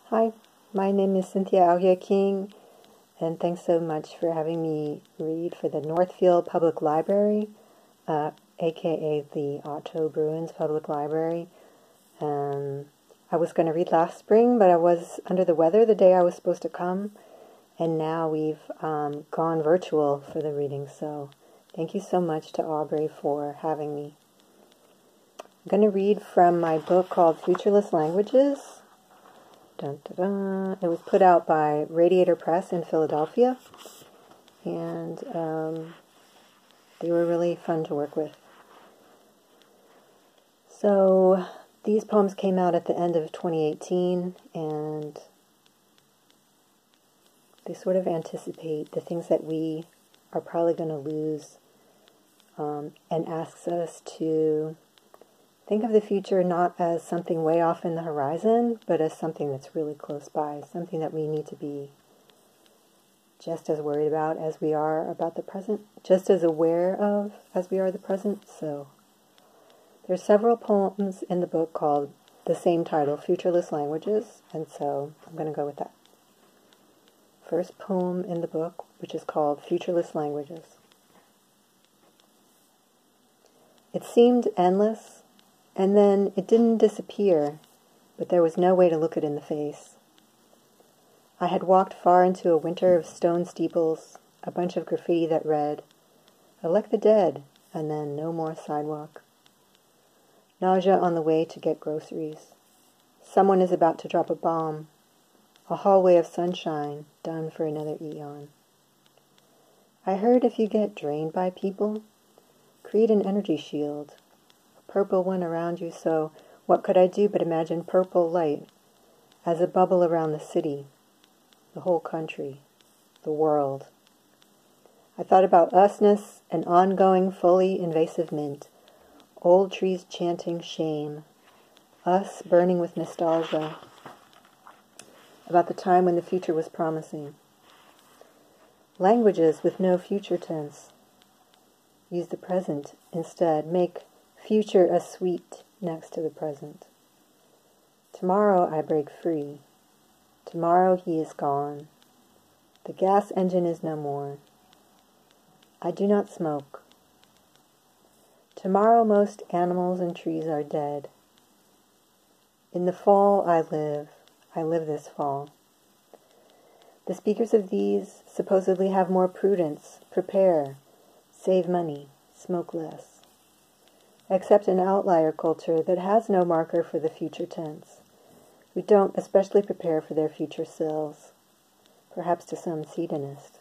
Hi, my name is Cynthia Arrieu-King, and thanks so much for having me read for the Northfield Public Library, aka the Otto Bruyns Public Library. I was going to read last spring, but I was under the weather the day I was supposed to come, and now we've gone virtual for the reading, so thank you so much to Aubrey for having me. I'm going to read from my book called Futureless Languages. Dun, dun, dun. It was put out by Radiator Press in Philadelphia, and they were really fun to work with. So these poems came out at the end of 2018, and they sort of anticipate the things that we are probably going to lose, and asks us to think of the future not as something way off in the horizon, but as something that's really close by, something that we need to be just as worried about as we are about the present, just as aware of as we are the present. So there's several poems in the book called the same title, Futureless Languages, and so I'm going to go with that. First poem in the book, which is called Futureless Languages. It seemed endless, and then it didn't disappear, but there was no way to look it in the face. I had walked far into a winter of stone steeples, a bunch of graffiti that read, "Elect the dead," and then no more sidewalk. Nausea on the way to get groceries. Someone is about to drop a bomb. A hallway of sunshine, done for another eon. I heard if you get drained by people, create an energy shield. Purple one around you, so what could I do but imagine purple light as a bubble around the city, the whole country, the world. I thought about usness, an ongoing, fully invasive mint, old trees chanting shame, us burning with nostalgia, about the time when the future was promising. Languages with no future tense. Use the present instead. Make future a sweet next to the present. Tomorrow I break free. Tomorrow he is gone. The gas engine is no more. I do not smoke. Tomorrow most animals and trees are dead. In the fall I live this fall. The speakers of these supposedly have more prudence, prepare, save money, smoke less. Except an outlier culture that has no marker for the future tense, who don't especially prepare for their future selves, perhaps to some hedonist.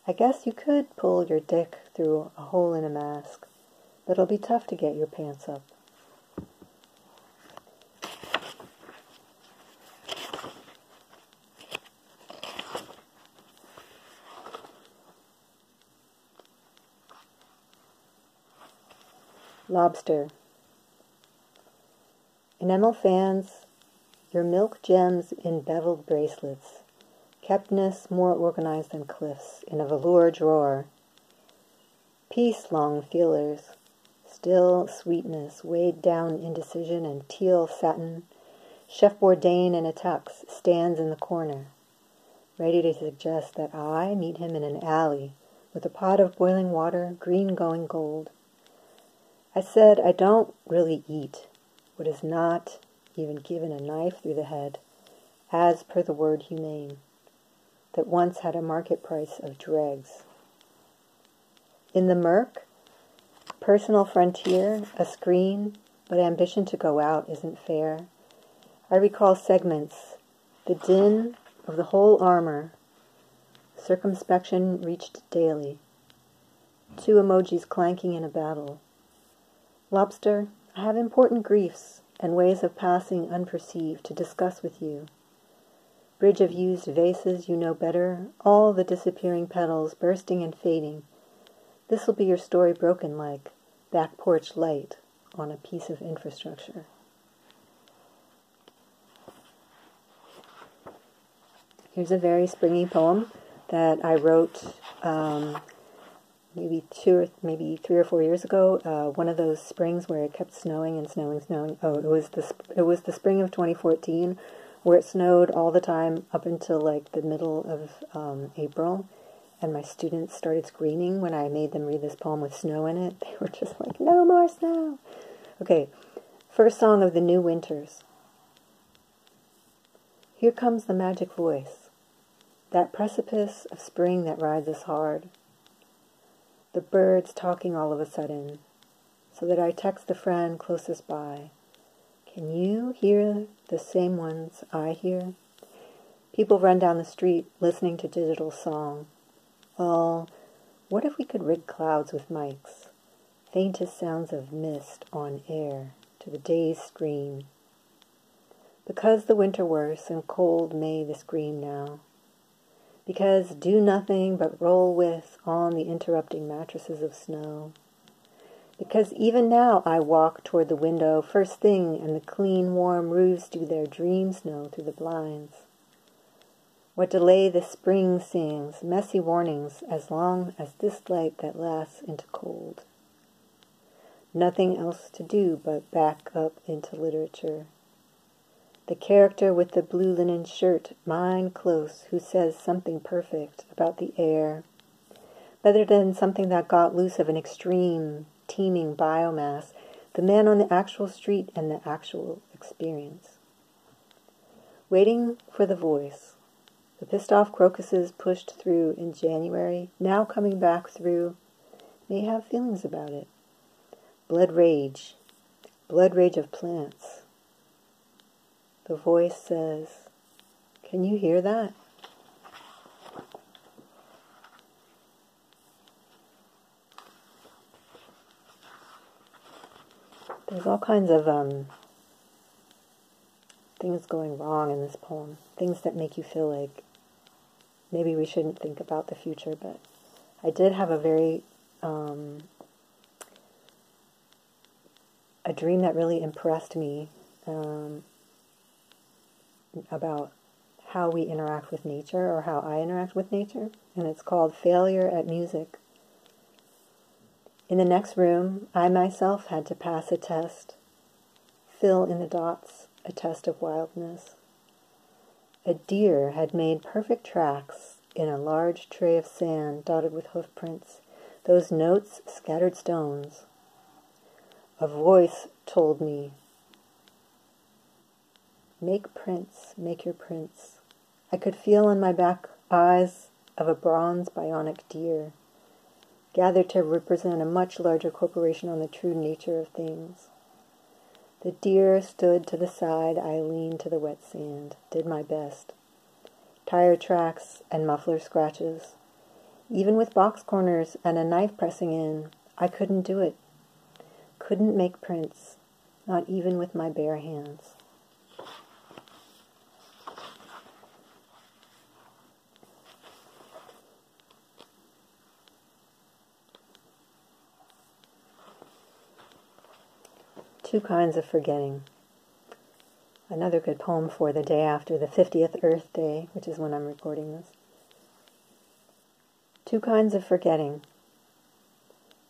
I guess you could pull your dick through a hole in a mask, but it'll be tough to get your pants up. Lobster. Enamel fans, your milk gems in beveled bracelets, keptness more organized than cliffs in a velour drawer. Peace long feelers, still sweetness weighed down indecision and teal satin. Chef Bourdain in a tux stands in the corner, ready to suggest that I meet him in an alley with a pot of boiling water, green going gold. I said I don't really eat what is not even given a knife through the head, as per the word humane, that once had a market price of dregs. In the murk, personal frontier, a screen, but ambition to go out isn't fair. I recall segments, the din of the whole armor, circumspection reached daily, 2 emojis clanking in a battle. Lobster, I have important griefs and ways of passing unperceived to discuss with you. Bridge of used vases you know better, all the disappearing petals bursting and fading. This will be your story broken like back porch light on a piece of infrastructure. Here's a very springy poem that I wrote maybe 3 or 4 years ago, one of those springs where it kept snowing and snowing. Oh, it was the spring of 2014 where it snowed all the time up until like the middle of April, and my students started screaming when I made them read this poem with snow in it. They were just like, no more snow. Okay, first song of the New Winters. Here comes the magic voice, that precipice of spring that rides us hard. The birds talking all of a sudden, so that I text the friend closest by. Can you hear the same ones I hear? People run down the street listening to digital song. Oh, what if we could rig clouds with mics? Faintest sounds of mist on air to the day's scream. Because the winter worse and cold may the scream now. Because do nothing but roll with on the interrupting mattresses of snow. Because even now I walk toward the window first thing and the clean warm roofs do their dream snow through the blinds. What delay the spring sings, messy warnings as long as this light that lasts into cold. Nothing else to do but back up into literature. The character with the blue linen shirt, mine close, who says something perfect about the air, better than something that got loose of an extreme, teeming biomass, the man on the actual street and the actual experience. Waiting for the voice. The pissed-off crocuses pushed through in January, now coming back through, may have feelings about it. Blood rage of plants. The voice says, can you hear that? There's all kinds of things going wrong in this poem. Things that make you feel like maybe we shouldn't think about the future, but I did have a very a dream that really impressed me about how we interact with nature, or how I interact with nature, and it's called Failure at Music. In the next room, I myself had to pass a test, fill in the dots, a test of wildness. A deer had made perfect tracks in a large tray of sand dotted with hoof prints, those notes scattered stones. A voice told me, make prints, make your prints. I could feel on my back eyes of a bronze bionic deer, gathered to represent a much larger corporation on the true nature of things. The deer stood to the side, I leaned to the wet sand, did my best. Tire tracks and muffler scratches. Even with box corners and a knife pressing in, I couldn't do it. Couldn't make prints, not even with my bare hands. Two kinds of forgetting. Another good poem for the day after the 50th Earth Day, which is when I'm recording this. Two kinds of forgetting.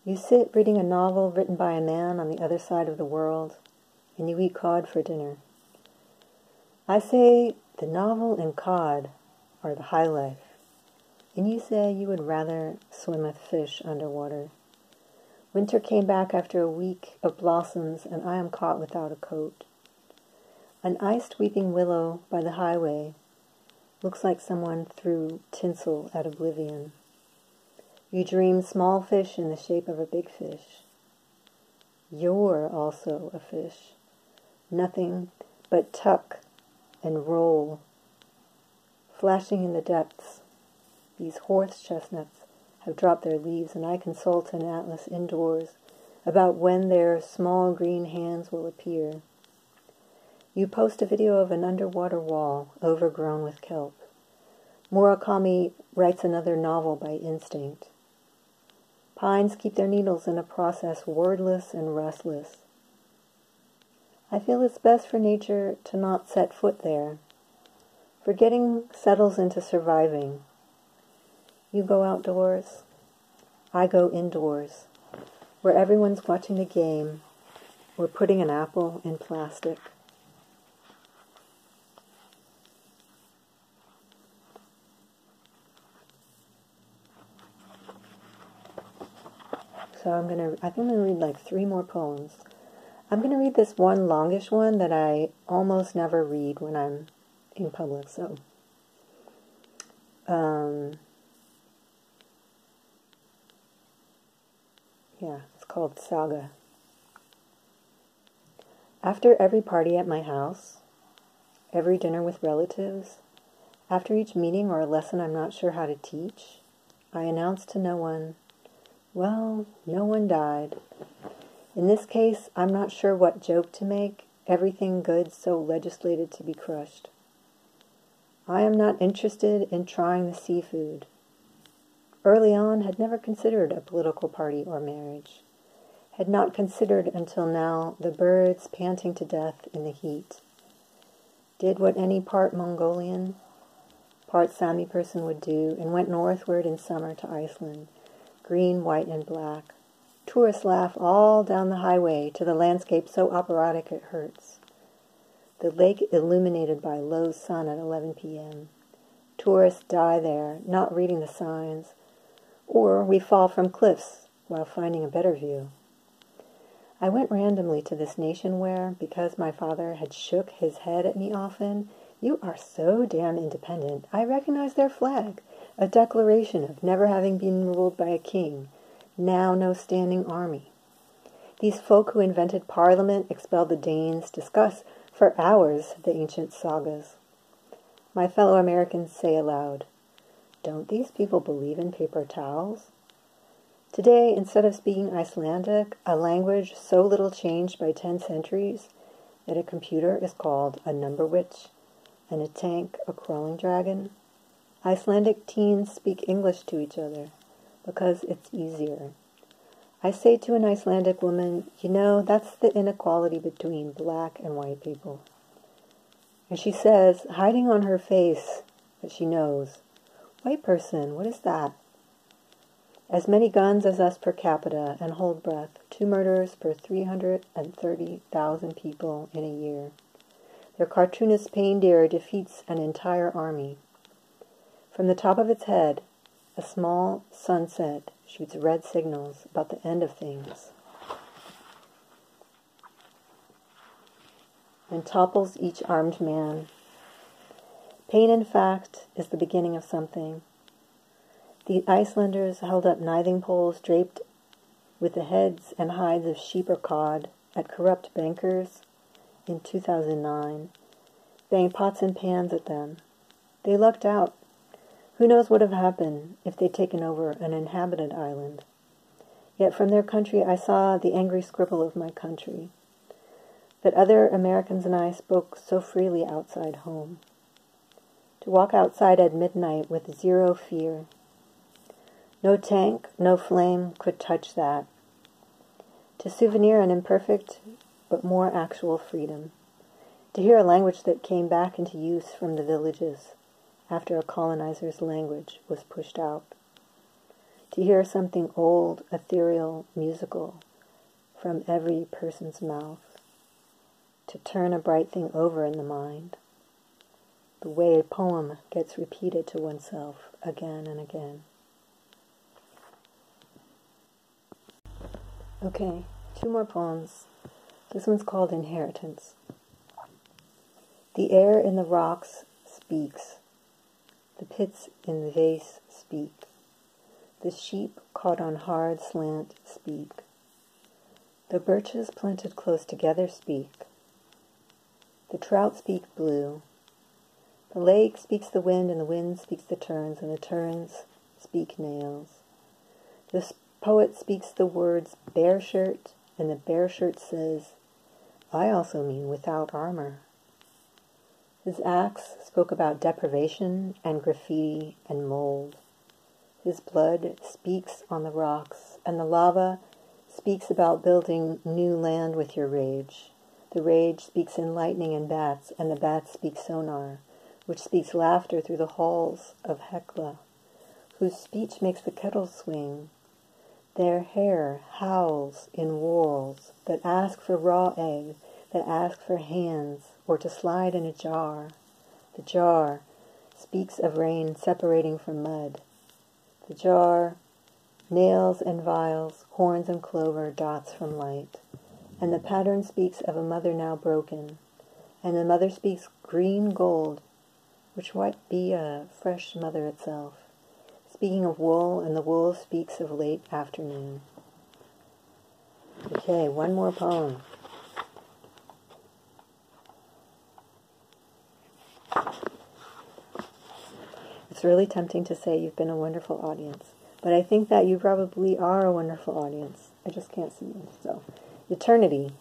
You sit reading a novel written by a man on the other side of the world, and you eat cod for dinner. I say the novel and cod are the high life, and you say you would rather swim with fish underwater. Winter came back after a week of blossoms, and I am caught without a coat. An iced weeping willow by the highway looks like someone threw tinsel at oblivion. You dream small fish in the shape of a big fish. You're also a fish. Nothing but tuck and roll. Flashing in the depths, these horse chestnuts have dropped their leaves, and I consult an atlas indoors about when their small green hands will appear. You post a video of an underwater wall overgrown with kelp. Murakami writes another novel by instinct. Pines keep their needles in a process wordless and restless. I feel it's best for nature to not set foot there. Forgetting settles into surviving. You go outdoors, I go indoors, where everyone's watching the game or putting an apple in plastic. So I think I'm gonna read like 3 more poems. I'm gonna read this one longish one that I almost never read when I'm in public, so yeah, it's called Saga. After every party at my house, every dinner with relatives, after each meeting or a lesson I'm not sure how to teach, I announce to no one, well, no one died. In this case, I'm not sure what joke to make, everything good so legislated to be crushed. I am not interested in trying the seafood. Early on, had never considered a political party or marriage. Had not considered until now the birds panting to death in the heat. Did what any part Mongolian, part Sami person would do, and went northward in summer to Iceland, green, white, and black. Tourists laugh all down the highway to the landscape so operatic it hurts. The lake illuminated by low sun at 11 p.m. Tourists die there, not reading the signs, or we fall from cliffs while finding a better view. I went randomly to this nation where, because my father had shook his head at me often, you are so damn independent, I recognize their flag, a declaration of never having been ruled by a king, now no standing army. These folk who invented Parliament, expelled the Danes, discuss for hours the ancient sagas. My fellow Americans say aloud, don't these people believe in paper towels? Today, instead of speaking Icelandic, a language so little changed by 10 centuries that a computer is called a number witch and a tank a crawling dragon, Icelandic teens speak English to each other because it's easier. I say to an Icelandic woman, you know, that's the inequality between black and white people. And she says, hiding on her face, that she knows, white person, what is that? As many guns as us per capita, and hold breath, 2 murders per 330,000 people in a year. Their cartoonist reindeer defeats an entire army. From the top of its head, a small sunset shoots red signals about the end of things, and topples each armed man. Pain, in fact, is the beginning of something. The Icelanders held up knithing poles draped with the heads and hides of sheep or cod at corrupt bankers in 2009, banged pots and pans at them. They lucked out. Who knows what would have happened if they'd taken over an inhabited island? Yet from their country I saw the angry scribble of my country, that other Americans and I spoke so freely outside home. To walk outside at midnight with 0 fear. No tank, no flame could touch that. To souvenir an imperfect but more actual freedom. To hear a language that came back into use from the villages after a colonizer's language was pushed out. To hear something old, ethereal, musical from every person's mouth. To turn a bright thing over in the mind. The way a poem gets repeated to oneself again and again. Okay, 2 more poems. This one's called Inheritance. The air in the rocks speaks. The pits in the vase speak. The sheep caught on hard slant speak. The birches planted close together speak. The trout speak blue. The lake speaks the wind, and the wind speaks the turns, and the turns speak nails. The poet speaks the words bare shirt, and the bare shirt says, I also mean without armor. His axe spoke about deprivation and graffiti and mold. His blood speaks on the rocks, and the lava speaks about building new land with your rage. The rage speaks in lightning and bats, and the bats speak sonar, which speaks laughter through the halls of Hekla, whose speech makes the kettle swing. Their hair howls in whorls that ask for raw egg, that ask for hands, or to slide in a jar. The jar speaks of rain separating from mud. The jar nails and vials, horns and clover, dots from light. And the pattern speaks of a mother now broken, and the mother speaks green gold, which might be a fresh mother itself. Speaking of wool, and the wool speaks of late afternoon. Okay, one more poem. It's really tempting to say you've been a wonderful audience, but I think that you probably are a wonderful audience. I just can't see you. So, eternity.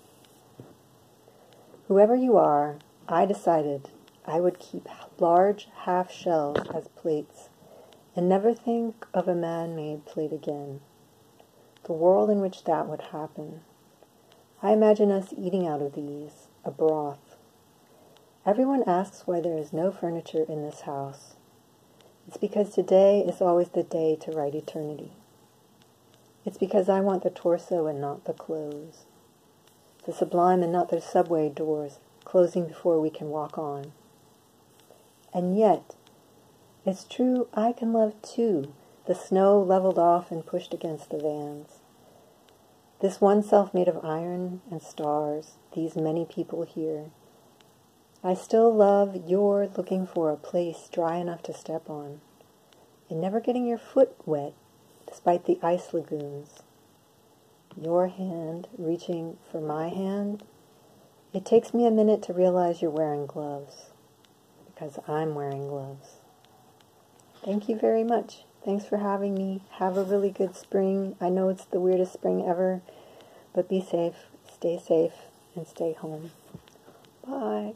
Whoever you are, I decided I would keep large half shells as plates and never think of a man-made plate again. The world in which that would happen. I imagine us eating out of these, a broth. Everyone asks why there is no furniture in this house. It's because today is always the day to write eternity. It's because I want the torso and not the clothes. The sublime and not the subway doors closing before we can walk on. And yet, it's true I can love too, the snow leveled off and pushed against the vans. This one self made of iron and stars, these many people here. I still love your looking for a place dry enough to step on, and never getting your foot wet despite the ice lagoons. Your hand reaching for my hand. It takes me a minute to realize you're wearing gloves, because I'm wearing gloves. Thank you very much. Thanks for having me. Have a really good spring. I know it's the weirdest spring ever, but be safe, and stay home. Bye.